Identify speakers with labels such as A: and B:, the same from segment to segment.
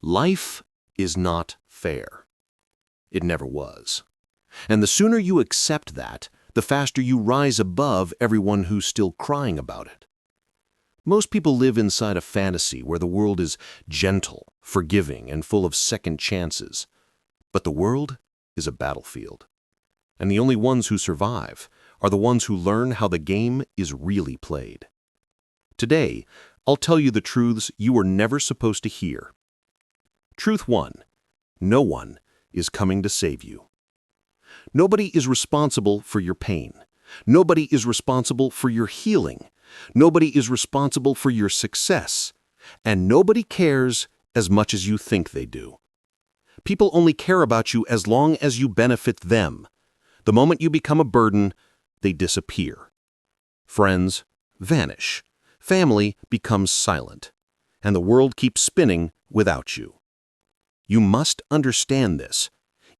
A: Life is not fair. It never was. And the sooner you accept that, the faster you rise above everyone who's still crying about it. Most people live inside a fantasy where the world is gentle, forgiving, and full of second chances. But the world is a battlefield. And the only ones who survive are the ones who learn how the game is really played. Today, I'll tell you the truths you were never supposed to hear. Truth 1. No one is coming to save you. Nobody is responsible for your pain. Nobody is responsible for your healing. Nobody is responsible for your success. And nobody cares as much as you think they do. People only care about you as long as you benefit them. The moment you become a burden, they disappear. Friends vanish. Family becomes silent. And the world keeps spinning without you. You must understand this.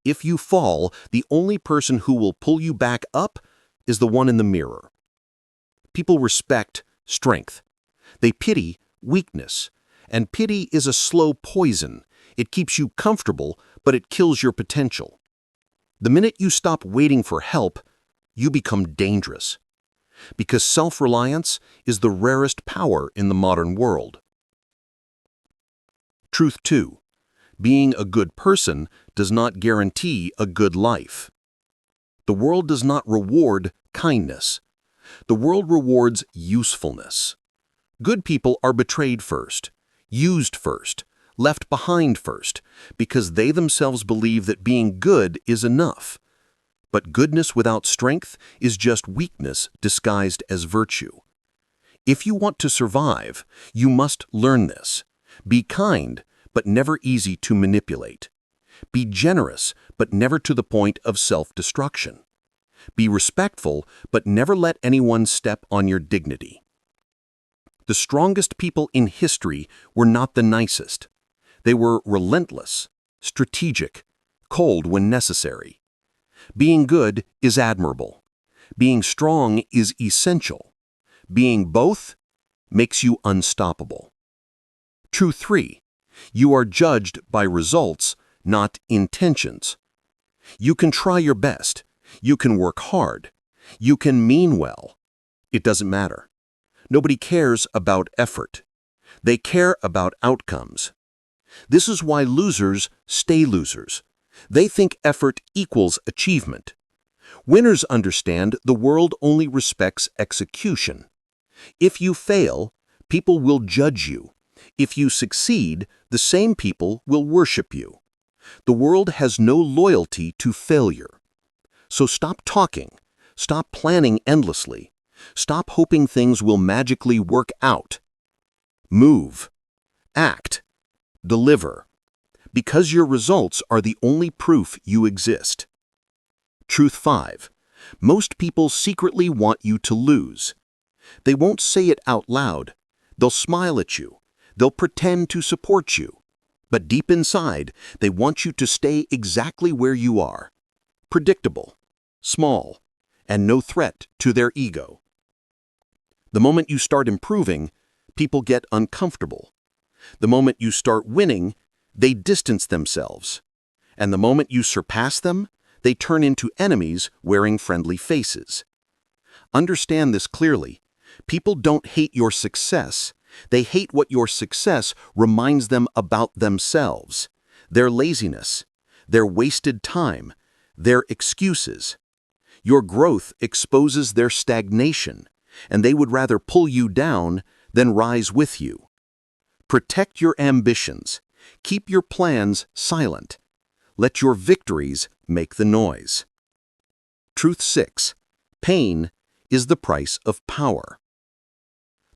A: If you fall, the only person who will pull you back up is the one in the mirror. People respect strength. They pity weakness. And pity is a slow poison. It keeps you comfortable, but it kills your potential. The minute you stop waiting for help, you become dangerous. Because self-reliance is the rarest power in the modern world. Truth 2. Being a good person does not guarantee a good life. The world does not reward kindness. The world rewards usefulness. Good people are betrayed first, used first, left behind first, because they themselves believe that being good is enough. But goodness without strength is just weakness disguised as virtue. If you want to survive, you must learn this. Be kind, but never easy to manipulate. Be generous, but never to the point of self-destruction. Be respectful, but never let anyone step on your dignity. The strongest people in history were not the nicest. They were relentless, strategic, cold when necessary. Being good is admirable. Being strong is essential. Being both makes you unstoppable. Truth 3. You are judged by results, not intentions. You can try your best. You can work hard. You can mean well. It doesn't matter. Nobody cares about effort. They care about outcomes. This is why losers stay losers. They think effort equals achievement. Winners understand the world only respects execution. If you fail, people will judge you. If you succeed, the same people will worship you. The world has no loyalty to failure. So stop talking. Stop planning endlessly. Stop hoping things will magically work out. Move. Act. Deliver. Because your results are the only proof you exist. Truth 5. Most people secretly want you to lose. They won't say it out loud. They'll smile at you. They'll pretend to support you. But deep inside, they want you to stay exactly where you are. Predictable, small, and no threat to their ego. The moment you start improving, people get uncomfortable. The moment you start winning, they distance themselves. And the moment you surpass them, they turn into enemies wearing friendly faces. Understand this clearly. People don't hate your success. They hate what your success reminds them about themselves, their laziness, their wasted time, their excuses. Your growth exposes their stagnation, and they would rather pull you down than rise with you. Protect your ambitions. Keep your plans silent. Let your victories make the noise. Truth 6. Pain is the price of power.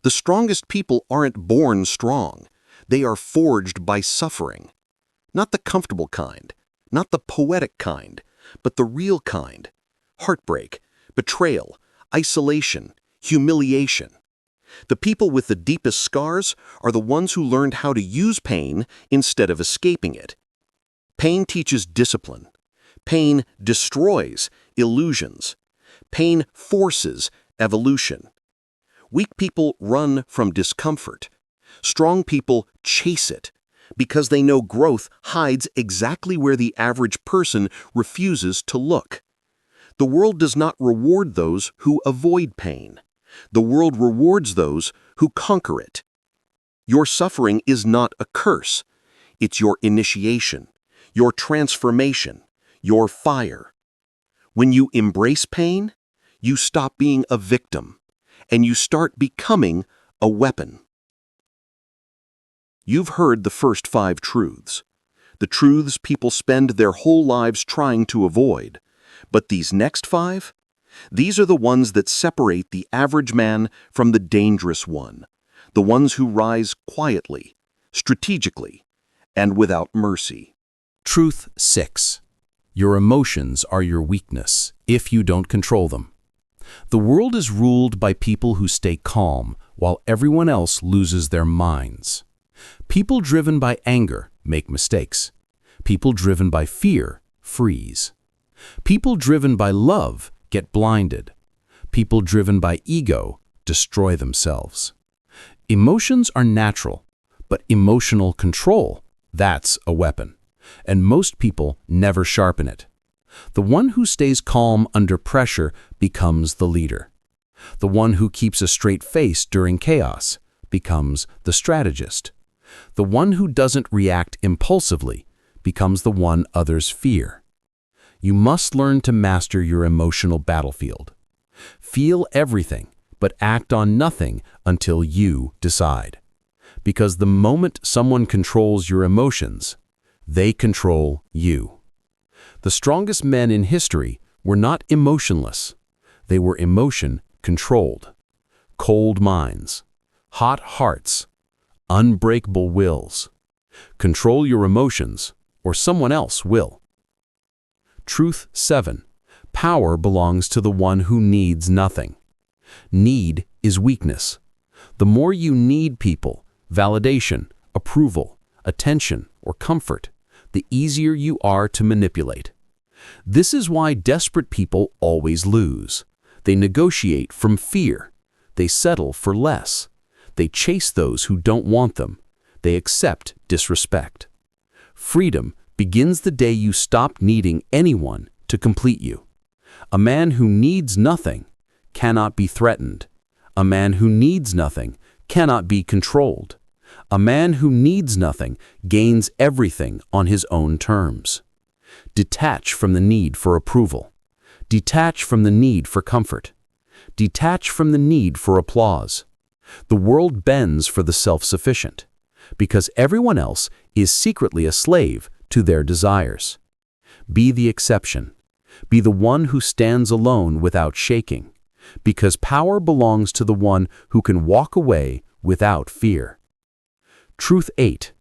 A: The strongest people aren't born strong. They are forged by suffering. Not the comfortable kind, not the poetic kind, but the real kind. Heartbreak, betrayal, isolation, humiliation. The people with the deepest scars are the ones who learned how to use pain instead of escaping it. Pain teaches discipline. Pain destroys illusions. Pain forces evolution. Weak people run from discomfort. Strong people chase it. because they know growth hides exactly where the average person refuses to look. The world does not reward those who avoid pain. The world rewards those who conquer it. Your suffering is not a curse. It's your initiation, your transformation, your fire. When you embrace pain, you stop being a victim, and you start becoming a weapon. You've heard the first 5 truths, the truths people spend their whole lives trying to avoid. But these next 5? These are the ones that separate the average man from the dangerous one, the ones who rise quietly, strategically, and without mercy.
B: Truth 6. Your emotions are your weakness if you don't control them. The world is ruled by people who stay calm while everyone else loses their minds. People driven by anger make mistakes. People driven by fear freeze. People driven by love get blinded. People driven by ego destroy themselves. Emotions are natural, but emotional control, that's a weapon. And most people never sharpen it. The one who stays calm under pressure becomes the leader. The one who keeps a straight face during chaos becomes the strategist. The one who doesn't react impulsively becomes the one others fear. You must learn to master your emotional battlefield. Feel everything, but act on nothing until you decide. Because the moment someone controls your emotions, they control you. The strongest men in history were not emotionless. They were emotion-controlled. Cold minds, hot hearts, unbreakable wills. Control your emotions, or someone else will. Truth 7. Power belongs to the one who needs nothing. Need is weakness. The more you need people, validation, approval, attention, or comfort, the easier you are to manipulate. This is why desperate people always lose. They negotiate from fear. They settle for less. They chase those who don't want them. They accept disrespect. Freedom begins the day you stop needing anyone to complete you. A man who needs nothing cannot be threatened. A man who needs nothing cannot be controlled. A man who needs nothing gains everything on his own terms. Detach from the need for approval. Detach from the need for comfort. Detach from the need for applause. The world bends for the self-sufficient, because everyone else is secretly a slave to their desires. Be the exception. Be the one who stands alone without shaking, because power belongs to the one who can walk away without fear. Truth 8.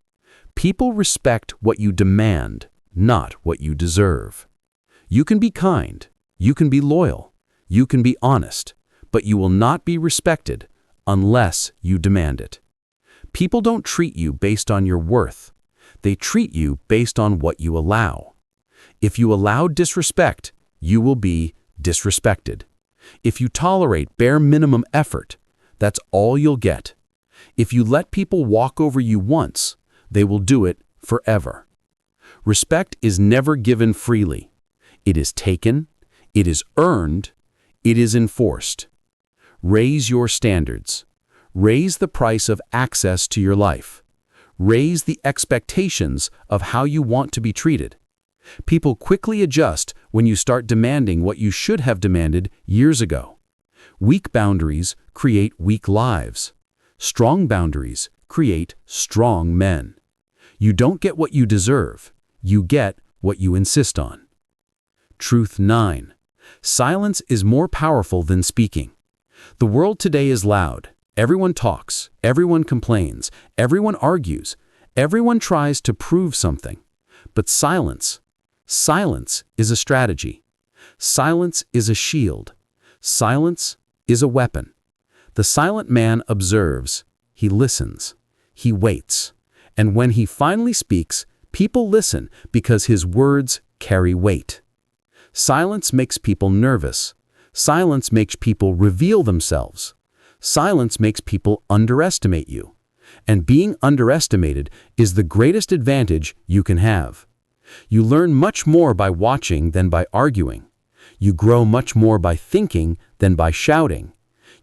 B: People respect what you demand, not what you deserve. You can be kind, you can be loyal, you can be honest, but you will not be respected unless you demand it. People don't treat you based on your worth. They treat you based on what you allow. If you allow disrespect, you will be disrespected. If you tolerate bare minimum effort, that's all you'll get. If you let people walk over you once, they will do it forever. Respect is never given freely. It is taken, it is earned, it is enforced. Raise your standards. Raise the price of access to your life. Raise the expectations of how you want to be treated. People quickly adjust when you start demanding what you should have demanded years ago. Weak boundaries create weak lives. Strong boundaries create strong men. You don't get what you deserve. You get what you insist on. Truth 9. Silence is more powerful than speaking. The world today is loud. Everyone talks. Everyone complains. Everyone argues. Everyone tries to prove something. But silence is a strategy. Silence is a shield. Silence is a weapon. The silent man observes, he listens, he waits. And when he finally speaks, people listen because his words carry weight. Silence makes people nervous. Silence makes people reveal themselves. Silence makes people underestimate you. And being underestimated is the greatest advantage you can have. You learn much more by watching than by arguing. You grow much more by thinking than by shouting.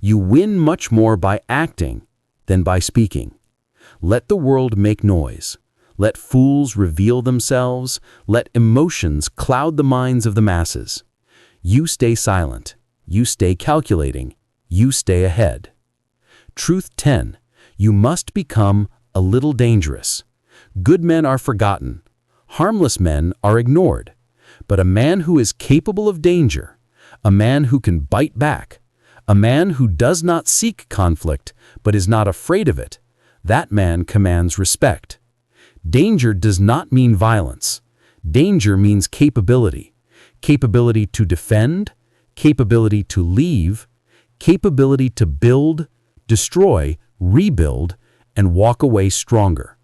B: You win much more by acting than by speaking. Let the world make noise. Let fools reveal themselves. Let emotions cloud the minds of the masses. You stay silent. You stay calculating. You stay ahead. Truth 10. You must become a little dangerous. Good men are forgotten. Harmless men are ignored. But a man who is capable of danger, a man who can bite back, a man who does not seek conflict but is not afraid of it, that man commands respect. Danger does not mean violence. Danger means capability. Capability to defend, capability to leave, capability to build, destroy, rebuild, and walk away stronger.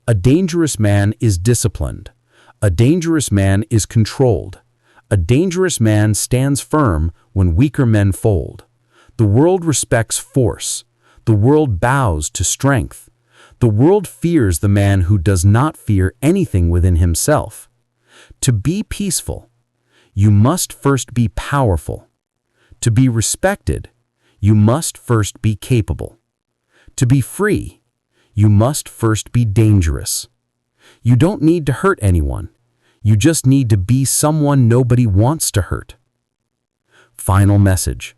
B: A dangerous man is disciplined. A dangerous man is controlled. A dangerous man stands firm when weaker men fold. The world respects force. The world bows to strength. The world fears the man who does not fear anything within himself. To be peaceful, you must first be powerful. To be respected, you must first be capable. To be free, you must first be dangerous. You don't need to hurt anyone. You just need to be someone nobody wants to hurt. Final message.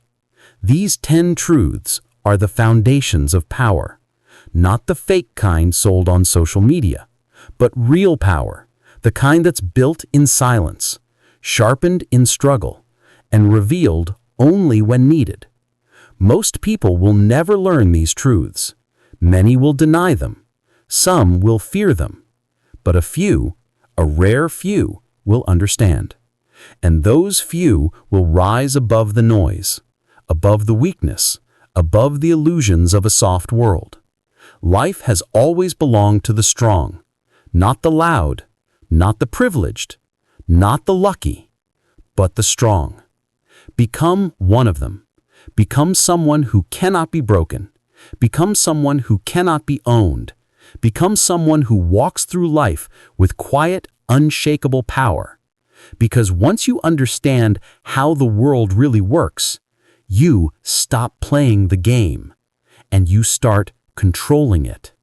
B: These 10 truths are the foundations of power. Not the fake kind sold on social media, but real power, the kind that's built in silence, sharpened in struggle, and revealed only when needed. Most people will never learn these truths. Many will deny them. Some will fear them. But a few, a rare few, will understand. And those few will rise above the noise, above the weakness, above the illusions of a soft world. Life has always belonged to the strong, not the loud, not the privileged, not the lucky, but the strong. Become one of them. Become someone who cannot be broken. Become someone who cannot be owned. Become someone who walks through life with quiet, unshakable power. Because once you understand how the world really works, you stop playing the game and you start controlling it.